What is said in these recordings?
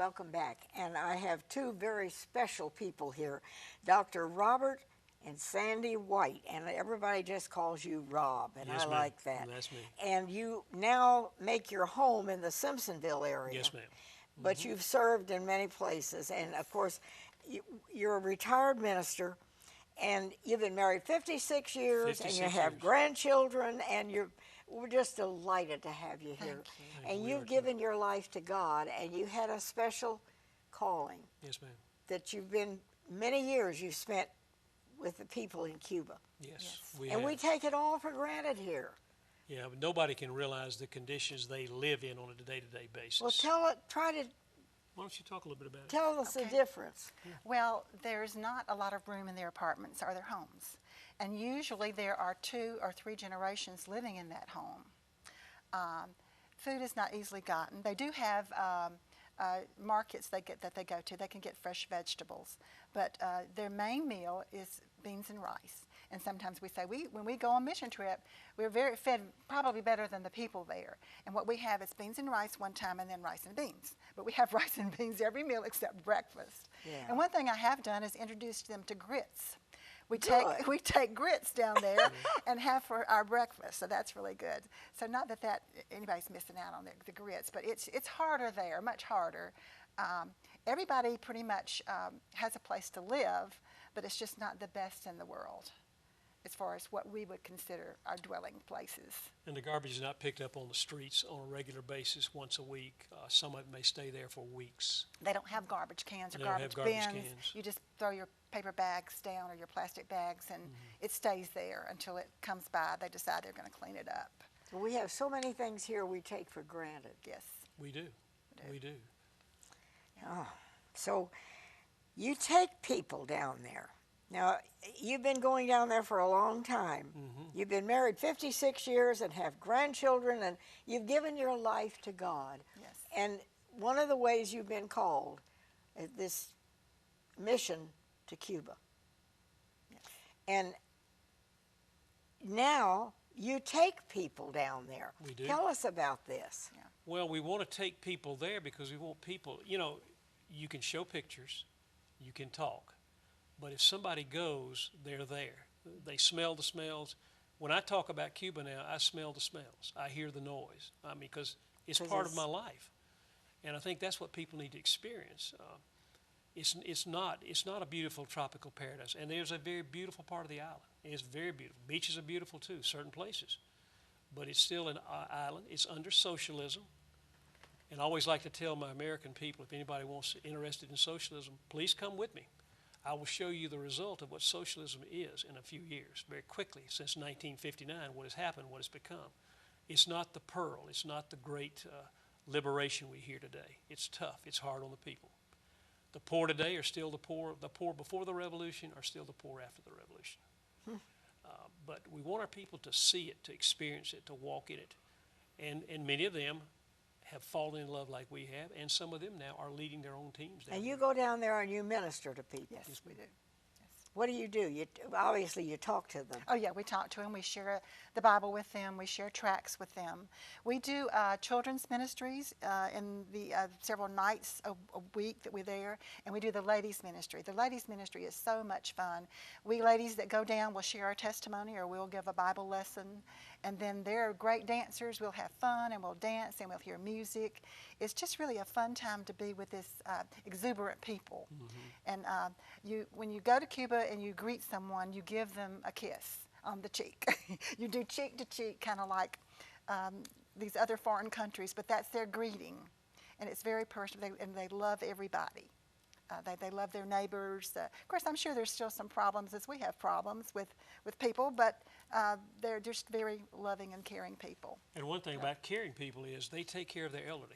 welcome back. And I have two very special people here, Dr. Robert and Sandy White, and everybody just calls you Rob, and Yes, I ma'am. like that. That's me. And you now make your home in the Simpsonville area. Yes, ma'am. But you've served in many places, and of course, you're a retired minister, and you've been married 56 years, and you 56 have years. grandchildren, and we're just delighted to have you here. Thank And you. you've given your life to God, and you had a special calling Yes, ma'am. that many years you've spent with the people in Cuba. Yes. And we take it all for granted here. Yeah, but nobody can realize the conditions they live in on a day-to-day basis. Well, try to Why don't you talk a little bit about it? tell us the Okay. difference. Well, there's not a lot of room in their apartments or their homes. And usually there are 2 or 3 generations living in that home. Food is not easily gotten. They do have markets that they go to. They can get fresh vegetables. But their main meal is beans and rice. And sometimes we say, when we go on mission trip, we're very fed probably better than the people there. And what we have is beans and rice one time and then rice and beans. But we have rice and beans every meal except breakfast. Yeah. And one thing I have done is introduced them to grits. We take grits down there and have for our breakfast, so that's really good. So not that anybody's missing out on the grits, but it's harder there, much harder. Everybody pretty much has a place to live, but it's just not the best in the world as far as what we would consider our dwelling places. And the garbage is not picked up on the streets on a regular basis once a week. Some of it may stay there for weeks. They don't have garbage cans or They don't garbage have garbage bins. cans. You just throw your paper bags down or your plastic bags, and it stays there until it comes by. They decide they're going to clean it up. We have so many things here we take for granted. Yes. We do. We do. Oh, so you take people down there. Now, you've been going down there for a long time. You've been married 56 years and have grandchildren, and you've given your life to God. Yes. And one of the ways you've been called is this mission to Cuba. Yes. And now you take people down there. We do. Tell us about this. Yeah. Well, we want to take people there because we want people, you can show pictures, you can talk, but if somebody goes, they're there. They smell the smells. When I talk about Cuba now, I smell the smells. I hear the noise. I mean, because it's part of my life. And I think that's what people need to experience. It's not a beautiful tropical paradise. And there's a very beautiful part of the island. It's very beautiful. Beaches are beautiful too, certain places. But it's still an island. It's under socialism. And I always like to tell my American people, if anybody interested in socialism, please come with me. I will show you the result of what socialism is in a few years, very quickly, since 1959, what has happened, what it's become. It's not the pearl. It's not the great liberation we hear today. It's tough. It's hard on the people. The poor today are still the poor before the revolution are still the poor after the revolution. But we want our people to see it, to experience it, to walk in it. And many of them have fallen in love like we have, and some of them now are leading their own teams down And there. you go down there and you minister to people. Yes, we do. What do? Obviously you talk to them. Oh, yeah, we talk to them. We share the Bible with them. We share tracts with them. We do children's ministries in the several nights a week that we're there, and we do the ladies' ministry. The ladies' ministry is so much fun. We ladies that go down will share our testimony, or we'll give a Bible lesson, and then they're great dancers. We'll have fun, and we'll dance, and we'll hear music. It's just really a fun time to be with this exuberant people. And when you go to Cuba and you greet someone, you give them a kiss on the cheek. You do cheek to cheek, kind of like these other foreign countries, but that's their greeting. And it's very personal, and they love everybody. They love their neighbors. Of course, I'm sure there's still some problems, as we have problems with people, but they're just very loving and caring people. And one thing about caring people is they take care of their elderly.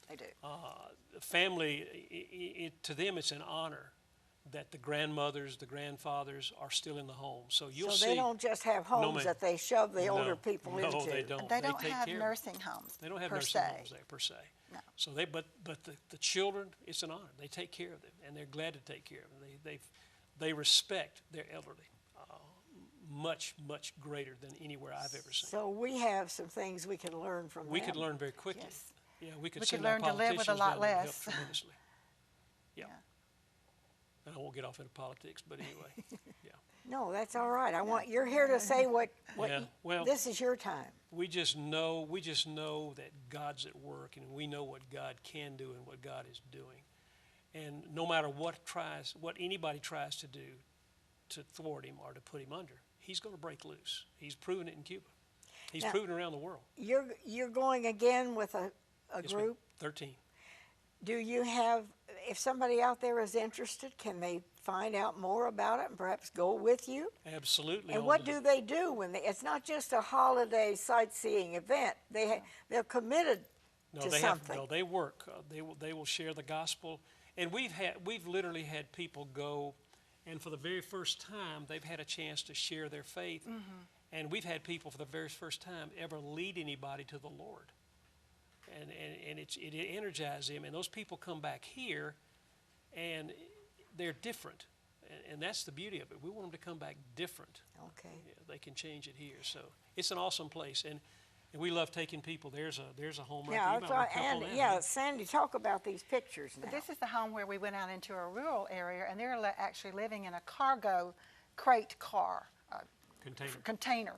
They do. Family, to them, it's an honor that the grandmothers, the grandfathers are still in the home. So you'll see. So they don't just have homes ma'am. that they shove the older people into. No, they don't. And they don't take have care of nursing homes. They don't have per nursing se. homes there per se. No. So but the children, it's an honor. They take care of them, and they're glad to take care of them. They respect their elderly much greater than anywhere I've ever seen. So we have some things we can learn from them. We could learn very quickly. Yes. Yeah, we could We send could learn our to live with a politicians lot down there to help less. tremendously. Yeah. And I won't get off into politics, but anyway, yeah. No, that's all right. You're here to say what Yeah, well, this is your time. we just know that God's at work, and we know what God can do and what God is doing. And no matter what anybody tries to do to thwart him or to put him under, he's going to break loose. He's proven it in Cuba. He's Now, proven around the world. You're going again with a Yes, ma'am. group. 13. Do you have, if somebody out there is interested, can they find out more about it and perhaps go with you? Absolutely. And what do they do when it's not just a holiday sightseeing event? They're committed to something. They work. They will share the gospel. And we've literally had people go, and for the very first time, they've had a chance to share their faith. And we've had people for the very first time ever lead anybody to the Lord. And it energizes them. And those people come back here, and they're different. And that's the beauty of it. We want them to come back different. Okay. Yeah, they can change it here. So it's an awesome place. And we love taking people. There's a home right Yeah, there. that's right. And yeah, Sandy, talk about these pictures now. But this is the home where we went out into a rural area, and they're actually living in a cargo crate car container.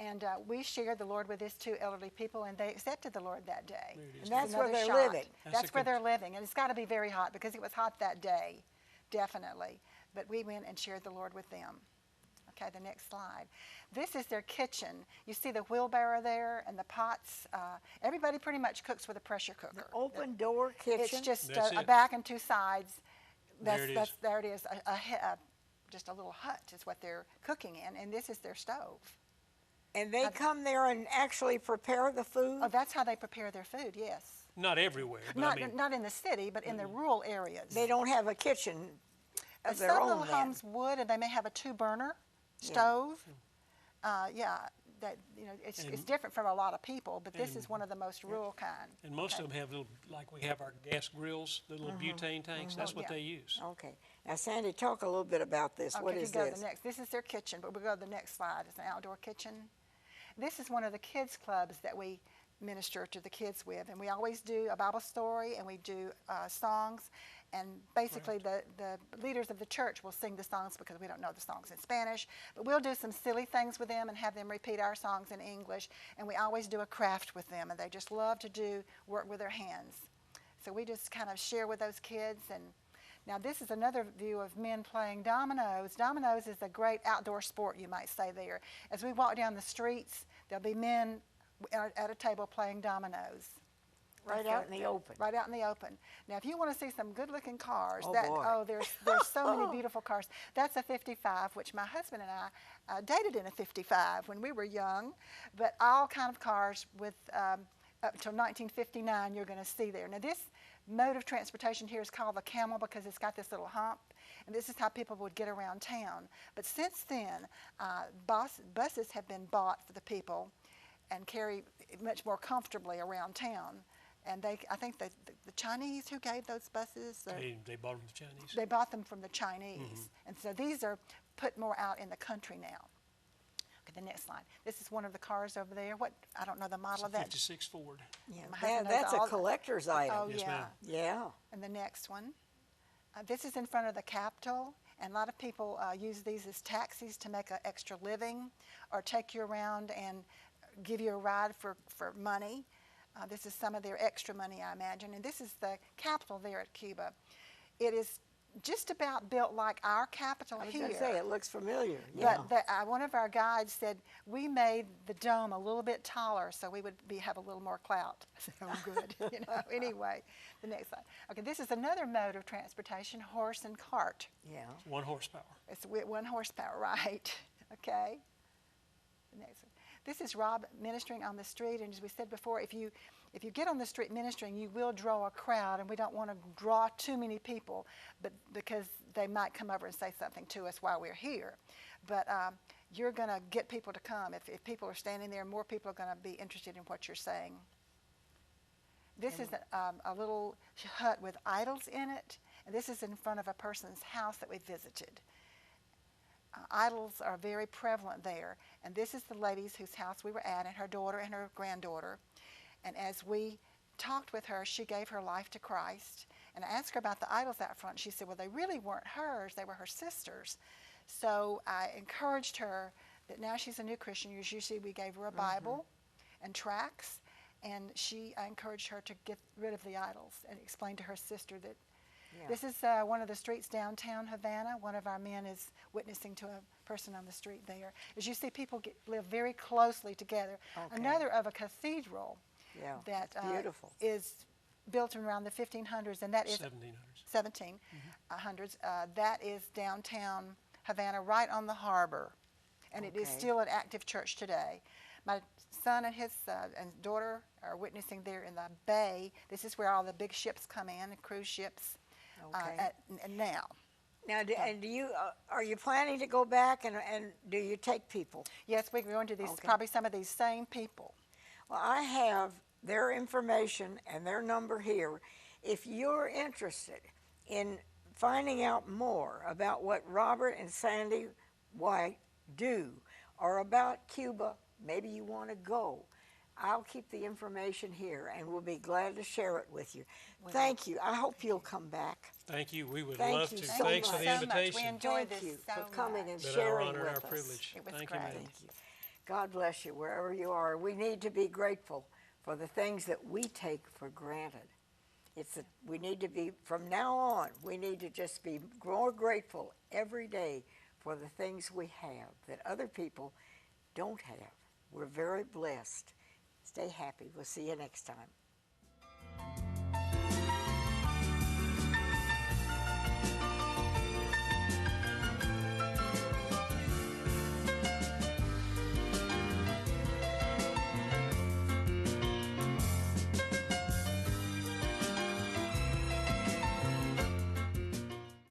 And we shared the Lord with these two elderly people, and they accepted the Lord that day. And that's where they're shot. living. That's where they're living. And it's got to be very hot because it was hot that day, definitely. But we went and shared the Lord with them. Okay, the next slide. This is their kitchen. You see the wheelbarrow there and the pots. Everybody pretty much cooks with a pressure cooker. The open door kitchen. It's just a it. back and two sides. There it is. There it is. Just a little hut is what they're cooking in, and this is their stove. And they come there and actually prepare the food? Oh, that's how they prepare their food, yes. Not everywhere, but Not in the city, but in the rural areas. They don't have a kitchen of their Some own little then. homes would, and they may have a two-burner stove. It's different from a lot of people, but this is one of the most rural kind. And most of them have little, like we have our gas grills, the little butane tanks. That's what they use. Okay. Now, Sandy, talk a little bit about this. What is go this? To the next. This is their kitchen, but we'll go to the next slide. It's an outdoor kitchen. This is one of the kids' clubs that we minister to the kids with, and we always do a Bible story, and we do songs, and basically the leaders of the church will sing the songs because we don't know the songs in Spanish, but we'll do some silly things with them and have them repeat our songs in English, and we always do a craft with them, and they just love to work with their hands. So we just kind of share with those kids. And now this is another view of men playing dominoes. Dominoes is a great outdoor sport, you might say there. As we walk down the streets, there'll be men at a table playing dominoes. Right out in the open. Right out in the open. Now, if you want to see some good-looking cars, boy. There's so many beautiful cars. That's a 55, which my husband and I dated in a 55 when we were young. But all kind of cars with up until 1959 you're going to see there. Now, this mode of transportation here is called the camel because it's got this little hump, and this is how people would get around town. But since then, buses have been bought for the people and carry much more comfortably around town. And I think the Chinese who gave those buses, They bought them from the Chinese. they bought them from the Chinese. And so these are put more out in the country now. Okay, the next slide. This is one of the cars over there. I don't know the model of that. 56 Ford. Yeah, My husband knows that's a collector's item. Oh, Yes, yeah. ma'am. Yeah. And the next one. This is in front of the Capitol, and a lot of people use these as taxis to make an extra living or take you around and give you a ride for money. This is some of their extra money, I imagine. And this is the Capitol there at Cuba. It is just about built like our Capitol I was here. going to say, it looks familiar. Yeah. But one of our guides said, we made the dome a little bit taller so we would have a little more clout. I said, oh, good. Anyway, the next slide. Okay, this is another mode of transportation, horse and cart. Yeah. 1 horsepower. It's 1 horsepower, right? Okay. The next one. This is Rob ministering on the street, and as we said before, if you get on the street ministering, you will draw a crowd, and we don't want to draw too many people, but because they might come over and say something to us while we're here. But you're going to get people to come. If people are standing there, more people are going to be interested in what you're saying. This is a little hut with idols in it, and this is in front of a person's house that we visited. Idols are very prevalent there, and this is the lady's whose house we were at, and her daughter and her granddaughter. And as we talked with her, she gave her life to Christ, And I asked her about the idols out front. She said, well, they really weren't hers. They were her sister's. So I encouraged her that now she's a new Christian. Usually we gave her a Bible and tracts, and I encouraged her to get rid of the idols and explain to her sister that this is one of the streets downtown Havana. One of our men is witnessing to a person on the street there. As you see, people live very closely together. Okay. Another of a cathedral that beautiful. is built around the 1500s, and that is 1700s. That is downtown Havana, right on the harbor, and it is still an active church today. My son and his and daughter are witnessing there in the bay. This is where all the big ships come in, the cruise ships. And now. Now, are you planning to go back and do you take people? Yes, we're going to these probably some of these same people. Well, I have their information and their number here. If you're interested in finding out more about what Robert and Sandy White do, or about Cuba, maybe you want to go, I'll keep the information here, and we'll be glad to share it with you. Thank you. I hope you'll come back. Thank you. We would Thank love you to. so Thanks for much. the invitation. We enjoyed Thank this you so for coming and Been our sharing honor with and us. our privilege. It was Thank great. you, ma'am. Thank you. God bless you wherever you are. We need to be grateful for the things that we take for granted. We need to be, from now on, we need to just be more grateful every day for the things we have that other people don't have. We're very blessed. Stay happy. We'll see you next time.